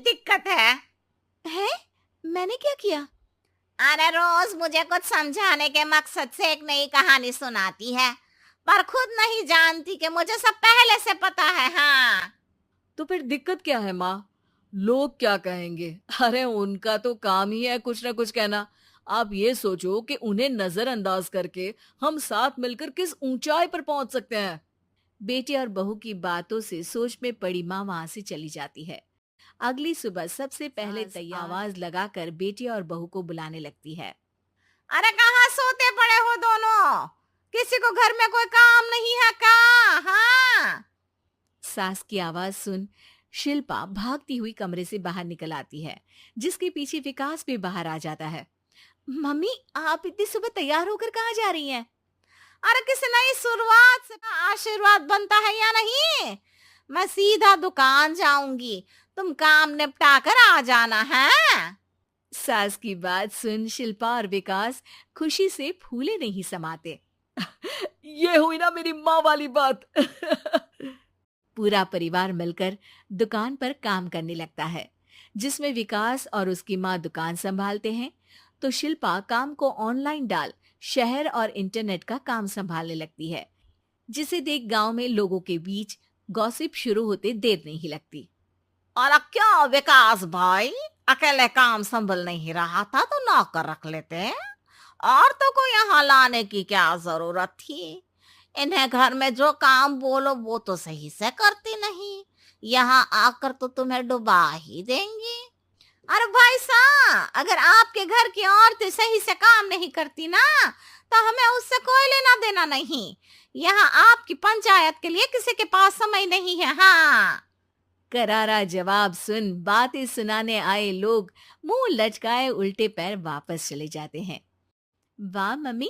दिक्कत है? है? मैंने क्या किया? अरे रोज मुझे कुछ समझाने के मकसद से एक नई कहानी सुनाती है, पर खुद नहीं जानती कि मुझे सब पहले से पता है। हाँ। तो फिर दिक्कत क्या है माँ? लोग क्या कहेंगे? अरे उनका तो काम ही है कुछ ना कुछ कहना। आप ये सोचो कि उन्हें नजरअंदाज करके हम साथ मिलकर किस ऊंचाई पर पहुंच सकते हैं। बेटे और बहू की बातों से सोच में पड़ी माँ वहां से चली जाती है। अगली सुबह सबसे पहले सास तैयार आवाज लगाकर बेटे और बहू को बुलाने लगती है। अरे कहाँ सोते पड़े हो दोनों? किसी को घर में कोई काम नहीं है का? हाँ। सास की आवाज सुन शिल्पा भागती हुई कमरे से बाहर निकल आती है, जिसके पीछे विकास भी बाहर आ जाता है। मम्मी, आप इतनी सुबह तैयार होकर कहाँ जा रही हैं? अरे किसी नई शुरुआत से आशीर्वाद बनता है या नहीं? मैं सीधा दुकान जाऊंगी, तुम काम निपटा कर आ जाना है। सास की बात सुन शिल्पा और विकास खुशी से फूले नहीं समाते। ये हुई ना मेरी माँ वाली बात। पूरा परिवार मिलकर दुकान पर काम करने लगता है, जिसमें विकास और उसकी माँ दुकान संभालते हैं, तो शिल्पा काम को ऑनलाइन डाल शहर और इंटरनेट का काम संभालने लगती है, जिसे देख गांव में लोगों के बीच गॉसिप शुरू होते देर नहीं लगती। और क्या विकास भाई, अकेले काम संभल नहीं रहा था तो नौकर रख लेते। और तो को यहाँ लाने की क्या जरूरत थी? इन्हें घर में जो काम बोलो वो तो सही से करती नहीं, यहाँ आकर तो तुम्हें डुबा ही देंगी। अरे भाई साहब, अगर आपके घर की औरतें सही से काम नहीं करती ना, तो हमें उससे कोई लेना देना नहीं। यहाँ आपकी पंचायत के लिए किसी के पास समय नहीं है। हाँ। करारा जवाब सुन बातें सुनाने आए लोग मुंह लचकाए उल्टे पैर वापस चले जाते हैं। वाह मम्मी,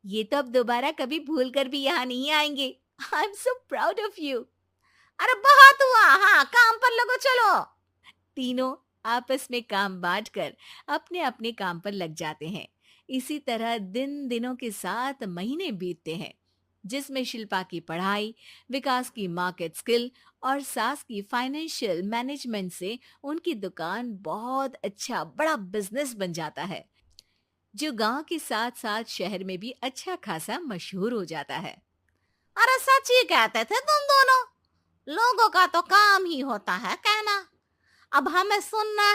ये तो अब दोबारा कभी भूल कर भी यहाँ नहीं आएंगे। I am so proud of you. अरे बहुत हुआ, हाँ काम पर लगो चलो। तीनों आपस में काम बांटकर अपने अपने काम पर लग जाते हैं। इसी तरह दिन दिनों के साथ महीने बीतते हैं, जिसमें शिल्पा की पढ़ाई, विकास की मार्केट स्किल और सास की फाइनेंशियल मैनेजमेंट से उनकी दुकान बहुत अच्छा बड़ा बिजनेस बन जाता है, जो गांव के साथ साथ शहर में भी अच्छा खासा मशहूर हो जाता है। अरे सच ही कहते थे तुम दोनों, लोगों का तो काम ही होता है कहना। अब हमें सुनना